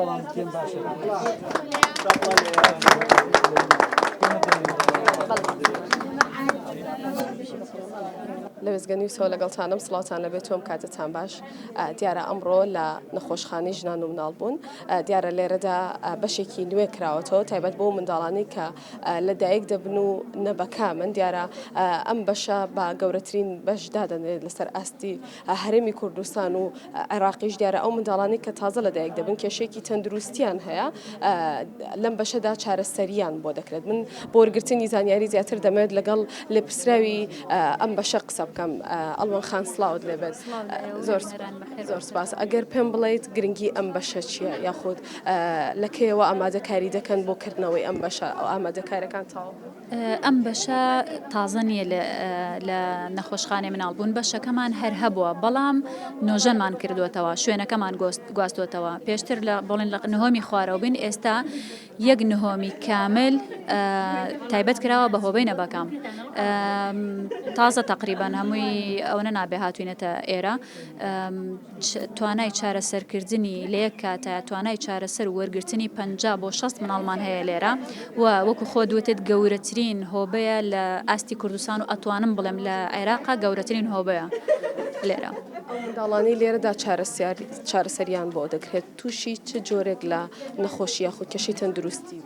بەڵام پێم باشە. لە وێزگەنی سۆ لەگەڵتانم سڵاتان لەبێت تۆم کاتتان باش دیارە ئەمڕۆ لە نەخۆشخانەی ژنان و مناڵ بوون دیارە لێرەدا بەشێکی نوێ کراوەتەوە تایبەت بۆ منداڵانی کە لە دایک دەبن و نەبەکامن دیارە ئەم بەشە بە گەورەترین بەشدا دەنێت لەسەر ئاستی هەرێمی کوردستان و عێراقیش دیارە ئەو منداڵانی کە تازە لە دایک دەبن کێشێکی تەندروستیان هەیە لەم بەشەدا چارەسەریان بۆ دەکرێت من بۆ وەرگرتنی زانیاری زیاتر دەمێت لەگەڵ لێپرسراوی ئەم بەشە قسە بکەم ئەڵوان خان سڵاوت لێبێت زۆر سپاس ئەگەر پێم بڵێیت گرنگی ئەم بەشە چییە یاخود لە کێوە ئامادەکاری دەکەن بۆ کردنەوەی ئەم بەشە ئەو ئامادەکارەکان تاوە ئەم بەشە تازە نییە لە نەخۆشخانەی مناڵبوون بەشەکەمان هەر هەبووە بەڵام نۆژەنمان کردوێتەوە شوێنەکەمان گواستوێتەوە پێشتر لە بڵێن لە نهۆمی خوارەوە بین ئێستا یەک نهۆمی کامل تایبەت کراوە بە هۆبەی نەبەکەم تازە تقریبان هەمووی ئەوە نابێ هاتوینەتە ئێرە توانای چارەسەرکردنی لە یەک کاتە توانای چارەسەر وەرگرتنی 50 بۆ 60 مناڵمان هەیە لێرە و وەکو خۆ دوتت گەورەترین هۆبەیە لە ئاستی کوردستان و ئەتوانم بڵێم لە عێراقا گەورەترین هۆبەیە لێرە منداڵانی لێرەدا چارەسەریان بۆ دەکرێت تووشی چ جۆرێک لە نەخۆشیە خۆ کێشەی تەندروستی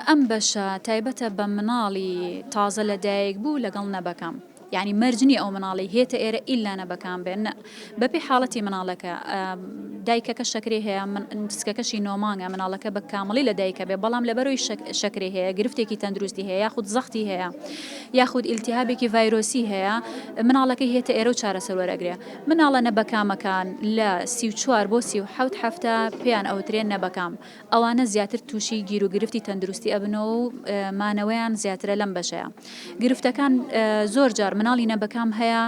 ئەم بەشە تایبەتە بە مناڵی تازە لە دایک بوو لەگەڵ نەبەکەم یعنی مەرجنی ئەو مناڵی هێتە ئێرە ئیلا نەبەکان بێن بەپی حاڵەتی مناڵەکە دایکەکە شەکری هەیە سکەکەشی نۆمانگە مناڵەکە بە کامەڵی لە دایکە بێ بەڵام لەبەرەوەی شەکری هەیە گرفتێکی تەندروستی هەیە یاخود زەختی هەیە یاخود ئیلتیهابێکی ڤایرۆسی هەیە مناڵەکەی هێتە ئێرە و چارەسەر وەرەگرێ مناڵە نەبەکامەکان لە 34 بۆ 37 هەفتە پێیان ئەوترێن نەبەکام ئەوانە زیاتر تووشی گیر و گرفتی تەندروستی ئەبنەوە و مانەوەیان زیاترە لەم بەشەیە گرفتەکان زۆر جار مناڵی نەبەکام هەیە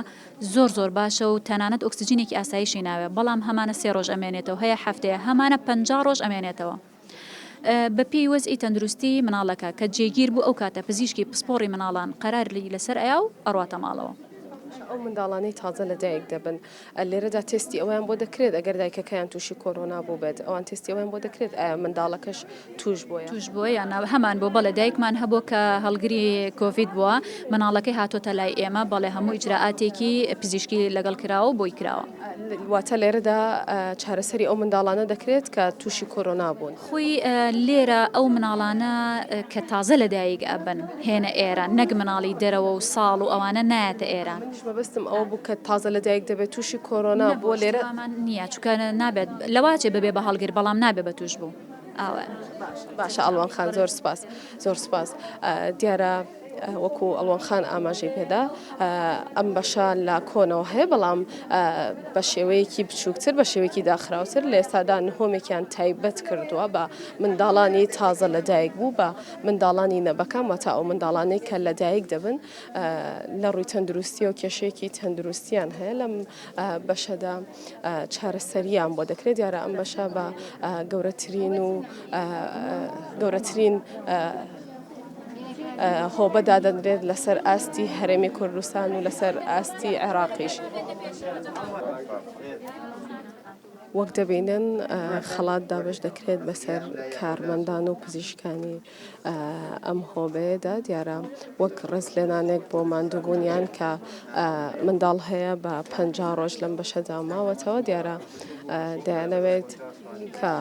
زۆر باشە و تەنانەت ئۆکسجینێکی ئاسایشی ناوێ بەڵام هەمانە 3 ڕۆژ ئەمێنێتەوە هەیە هەفتەیە هەمانە 50 ڕۆژ ئەمێنێتەوە بە پێی وەزئی تەندروستی مناڵەکە کە جێگیر بوو ئەو کاتە پزیشکی پسپۆڕی مناڵان قەراری لەسەر ئەیا و ئەڕاتە ماڵەوە ئەو منداڵانی تازە لە دایک دەبن لێرەدا تستی ئەویان بۆ دەکرێت ئەگەر دایکەکەیان تووشی کۆرۆنا بوو بێت ئەوان تستی ئەویان بۆ دەکرێت ئایا منداڵەکەش توش بووە یان هەمان بۆ بەڵێ دایکمان هەبوو کە هەڵگری کۆڤید بووە مناڵەکەی هاتۆتە لای ئێمە بەڵێ هەموو ئیجراعاتێکی پزیشکی لەگەڵ کراوە بۆی کراوە واتە لێرەدا چارەسەری ئەو منداڵانە دەکرێت کە تووشی کۆرۆنا بوون خۆی لێرە ئەو مناڵانە کە تازە لە دایک ئەبن هێنە ئێرە نەک مناڵی دەرەوە و ساڵ و ئەوانە نایەتە ئێران بەستم ئەوە بوو کە تازە لە دایک دەبێت تووشی کۆرۆنا بۆ لێرە نییە چکە نابێت لەواجێ ببێ بە هەڵگر بەڵام نابێت بە توش بوو باشە ئەڵوان خان زۆر سپاس دیارە وەکو ئەڵوان خان ئاماژەی پێدا ئەم بەشە لە کۆنەوە هەیە بەڵام بە شێوەیەکی بچووکتر بە شێوەیەکی داخراوتر لە ئێستادا نهۆمێکیان تایبەت کردووە بە منداڵانی تازە لە دایک بوو بە منداڵانی نەبەکان واتە ئەو منداڵانەی کە لە دایک دەبن لە ڕووی تەندروستی و کێشەیەکی تەندروستیان هەیە لەم بەشەدا چارەسەریان بۆ دەکرێت دیارە ئەم بەشە بە گەورەترین هۆبەدا دەدرێت لەسەر ئاستی هەرێمی کوردستان و لەسەر ئاستی عێراقیش وەک دەبینن خەڵات دابش دەکرێت بەسەر کارمەندان و پزیشکانی ئەم هۆبەیەدا دیارە وەک ڕێزلێنانێک بۆ ماندووبوونیان کە منداڵ هەیە بە 50 ڕۆژ لەم بەشەدا ماوەتەوە دیارە دەیانەوێت کە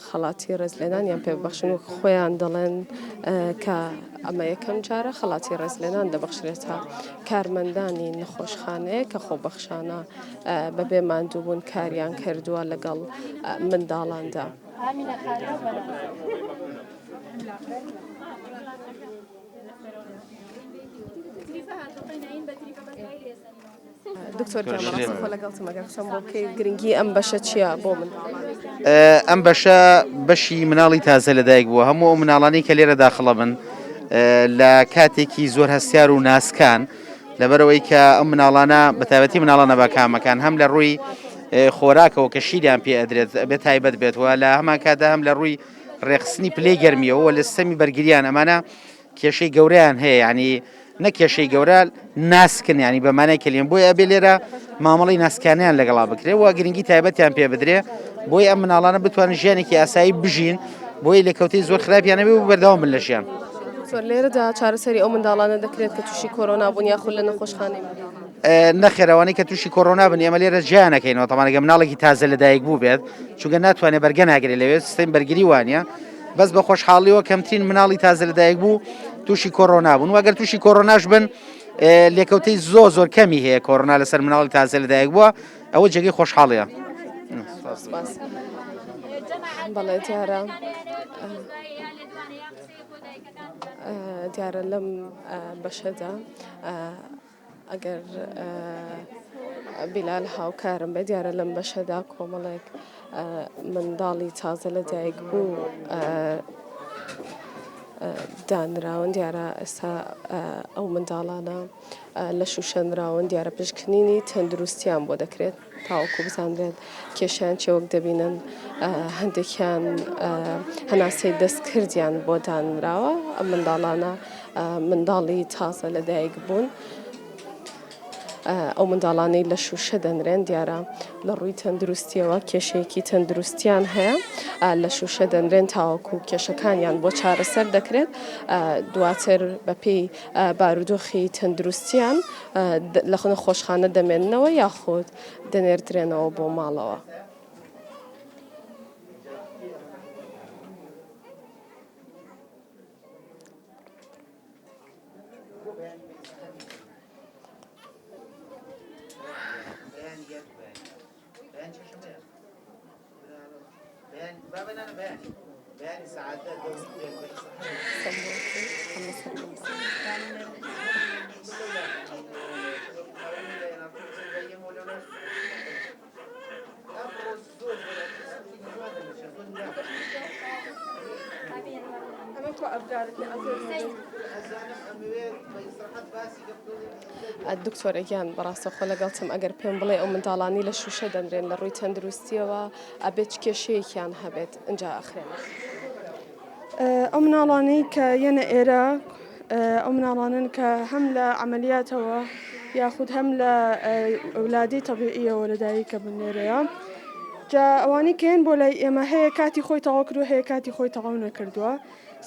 خەڵاتی ڕێزلێنانیان پێبەخشن و خۆیان دەڵێن کە ئەمە یەکەم جارە خەڵاتی ڕێزلێنان دەبەخشرێتە کارمەندانی نەخۆشخانەیە کە خۆبەخشانە بەبێ ماندووبوون کاریان کردووە لەگەڵ منداڵاندا. دکتۆر کامەڕاستەخۆ لەگەڵتم ئەگەر قسەم بۆ بکەیت گرنگی ئەم بەشە چییە بۆ منداڵان؟ ئەم بەشە بەشی مناڵی تازە لە دایک بووە هەموو ئەو مناڵانی کە لێرە داخڵە بن لە کاتێکی زۆر هەستیار و ناسکان لەبەرەوەی کە ئەم مناڵانە بەتایبەتی مناڵانە بەکامەکان هەم لە ڕووی خۆراکەوە کە شیریان پێ ئەدرێت بێت تایبەت بێتەوە لە هەمان کادا هەم لە ڕووی ڕێخستنی پلەی گەرمیەوە لە سیستەمی بەرگریان ئەمانە کێشەی گەورەیان هەیە ینی نەکێشەی گەورە ناسکن ینی بەمانای کلیم بۆی ئەبێ لێرە مامەڵی ناسکانیان لەگەڵا بکرێت و گرنگی تایبەتیان پێ بدرێ بۆی ئەم مناڵانە بتوانن ژیانێکی ئاسایی بژین بۆی لێکەوتەی زۆر خراپیانەبێ و بەردەوام بن لە ژیان. زۆر لێرەدا چارەسەری ئەو منداڵانە دەکرێت کە تووشی کۆرۆنا بوون یاخود لە نەخۆشخانەی نەخێرەوەی کە تووشی کۆرۆنا بن ئێمە لێرە جیانەکەینەوە تەمانەگە مناڵێکی تازە لەدایک بوو بێت چونکە ناتوانێت بەرگە ناگرێت لەوێت سیستەم بەرگری وانە بەس بە خۆشحاڵیەوە کەمترین مناڵی تازە لەدایک بوو تووشی کۆرۆنا بوون وەگەر تووشی کۆرۆناش بن لێکەوتەی زۆر کەمی هەیە کۆرۆنا لەسەر مناڵی تازە لەدایک بووە ئەوە جێگەی خۆشحاڵیە. بەڵێ دیارە لەم بەشەدا ئەگەر بیلال هاوکارم بێ دیارە لەم بەشەدا کۆمەڵێک منداڵی تازە لەدایک بوو دانراون دیارە ئێستا ئەو منداڵانە لە شوشەنراون دیارە پشکنینی تەندروستیان بۆ دەکرێت تاوەکو بزانرێت کێشیان چێوەک دەبینن هەندێکیان هەناسەی دەستکردیان بۆ دانراوە ئەم منداڵانە منداڵی تازە لەدایک بوون ئەو منداڵانەی لە شوشە دەنرێن دیارە لە ڕووی تەندروستیەوە کێشەیەکی تەندروستیان هەیە لە شوشە دەنرێن تاوەکو کێشەکانیان بۆ چارەسەر دەکرێت دواتر بەپێی بارودۆخی تەندروستیان لە خۆشخانە دەمێننەوە یاخود دەنێردرێنەوە بۆ ماڵەوە. دکتۆرەگیان بەڕاستەخۆ لەگەڵتم ئەگەر پێم بڵێ ئەو منداڵانی لە شوشە دەنرێن لە ڕووی تەندروستیەوە ئەبێت کێشەیەکیان هەبێت ئەجا ئەخرێن. ئەو مناڵانەی کە یەنە ئێرە ئەو مناڵانن کە هەم لە عملیاتەوە یاخود هەم لە ئەولادی تەبیعیەوە لەدایکە بنێرەیە جا ئەوانی کێن بۆ لای ئێمە هەیە کاتی خۆی تەواو کردو هەیە کاتی خۆی تەواو نەکردووە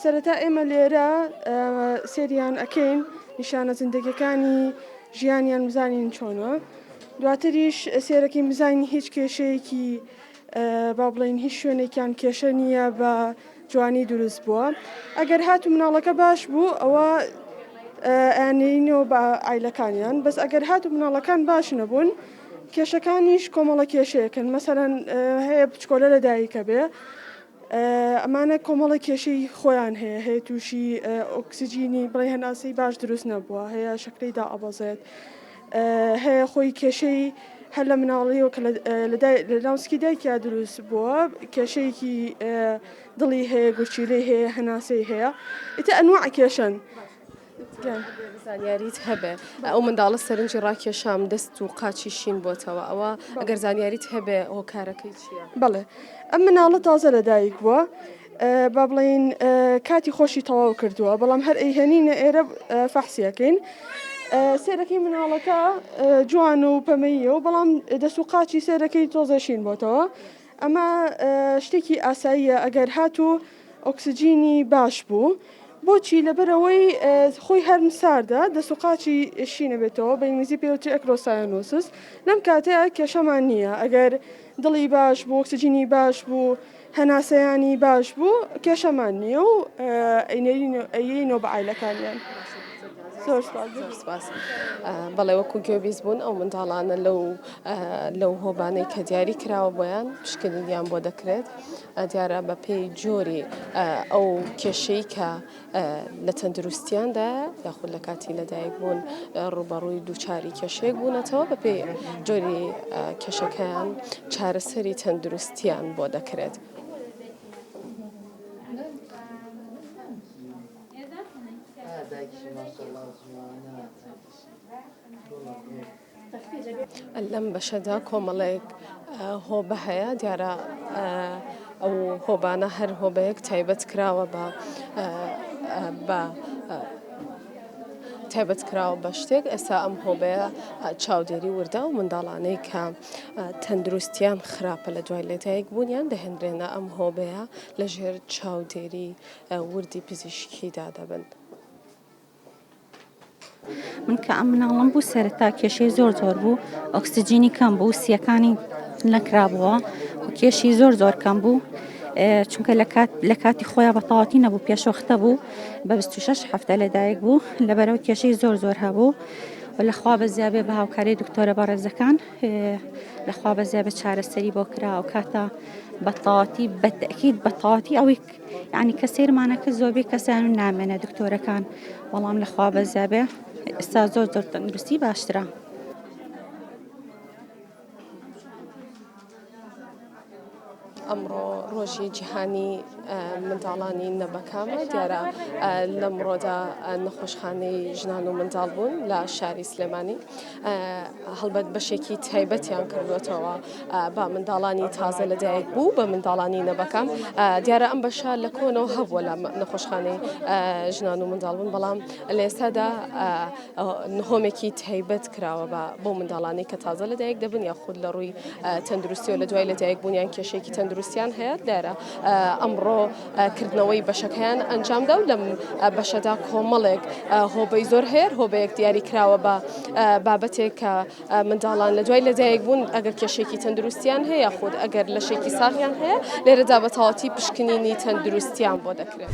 سەرەتا ئێمە لێرە سێریان ئەکەین نیشانە زیندگیەکانی ژیانیان بزانین چۆنە دواتریش سێرەکەی بزانین هیچ کێشەیەکی با بڵین هیچ شوێنێکیان کێشە نییە بە جوانی دروست بووە ئەگەر هات و مناڵەکە باش بوو ئەوە ئەیانێنەوە بە ئایلەکانیان بەس ئەگەر هات و مناڵەکان باش نەبوون کێشەکانیش کۆمەڵە کێشەیەکن مەسەرەن هەیە بچکۆلە لەدایکە بێ ئەمانە کۆمەڵە کێشەی خۆیان هەیە تووشی ئۆکسسیجینی بڵێ هەناسەی باش دروست نەبووە هەیە شکرەیدا ئەبەزێت هەیە خۆی کێشەی هەر لە مناڵیەوە کە لە ناوسکی دایکیا دروست بووە کێشەیەکی دڵی هەیە گوچیلەی هەیە هەناسەی هەیە ئیتە ئەنواع کێشەن زانیاریت هەبێ ئەو منداڵە سەرنجی ڕاکێشام دەست و قاچی شین بۆتەوە ئەوە ئەگەر زانیاریت هەبێ ئەو کارەکەی چییە؟ بەڵێ ئەم مناڵە تازە لەدایک بووە با بڵین کاتی خۆشی تەواو کردووە بەڵام هەر ئەیهێنینە ئێرە فەحسیەکەین سێرەکەی مناڵەکە جوان و پەمەیە و بەڵام دەست و قاچی سێرەکەی تۆزەشین بۆتەوە ئەمە شتێکی ئاساییە ئەگەر هاتوو ئۆکسسیجینی باش بوو بۆچی لەبەرەوەی خۆی هەرم ساردە دەست و قاچی شینە بێتەوە بە ئینگلیزی پێوتری ئەکرۆسایۆنۆسس لەم کاتەیە کێشەمان نییە ئەگەر دڵی باش بوو ئۆکسسیجینی باش بوو هەناسەیانی باش بوو کێشەمان نییە و ئەینەوە بە ئایلەکانیان. بەڵێ وەکو گوێبیست بوون ئەو منداڵانە لەو هۆبانەی کە دیاری کراوە بۆیان پشکنیان بۆ دەکرێت دیارە بە پێی جۆری ئەو کێشەی کە لە تەندروستیاندا یاخود لە کاتی لەدایک بوون ڕوبەڕووی دووچاری کێشەیەک بوونەتەوە بە پێی جۆری کێشەکەیان چارەسەری تەندروستیان بۆ دەکرێت. لەم بەشەدا کۆمەڵێک هۆبە هەیە دیارە ئەو هۆبانە هەر هۆبەیەک تایبەت کراوە بە تایبەت کراوە بە شتێک ئێستا ئەم هۆبەیە چاودێری وردە و منداڵانەی کە تەندروستیان خراپە لە دوای لێتایەک بوونیان دەهێنرێنە ئەم هۆبەیە لەژێر چاودێری وردی پزیشکیدا دەبن. من کە ئەم مناڵم بوو سەرەتا کێشەی زۆر بوو، ئۆکسجینی کەم بوو، سیەکانی نەکرابووە و کێشی زۆر کەم بوو، چونکە لە کاتی خۆیان بە تەواوەتی نەبوو، پێشوەختە بوو، بە 26 هەفتە لەدایک بوو، لەبەرەوە کێشەی زۆر هەبوو و لەخوا بەزیابێ بە هاوکاری دکتۆرە بەڕێزەکان لەخوا بەزیابێ چارەسەری بۆ کرا و کاتە بە تەواوەتی بەتەکید بە تەواوەتی ئەوەی یعنی کە سەیرمانەکە زۆربەی کەسیان نامێنە دکتۆرەکان، بەڵام لەخوا بەزیابێ ئێستا زۆر تەندروستی باشترە. ئەمڕۆ ڕۆژی جیهانی منداڵانی نەبەکامە دیارە لەمڕۆدا نەخۆشخانەی ژنان و منداڵ بوون لە شاری سلێمانی هەڵبەت بەشێکی تایبەتیان کردوێتەوە بە منداڵانی تازە لەدایک بوو بە منداڵانی نەبەکام دیارە ئەم بەشە لە کۆنەوە هەبووە لە نەخۆشخانەی ژنان و منداڵ بوون بەڵام لە ئێستادا نهۆمێکی تایبەت کراوە بۆ منداڵانی کە تازە لەدایک دەبن یاخود لە ڕووی تەندروستی و لە دوای لەدایک بوونیان کێشێکی تەندروستیان هەیە دیارە ئەمڕۆ کردنەوەی بەشەکەیان ئەنجامدا و لەم بەشەدا کۆمەڵێک هۆبەی زۆر هەیە هۆبەیەک دیاری کراوە بە بابەتێک کە منداڵان لە دوای لەدایک بوون ئەگەر کێشێکی تەندروستیان هەیە یاخود ئەگەر لەشێکی ساغیان هەیە لێرەدا بە تەواوەتی پشکنینی تەندروستیان بۆ دەکرێت.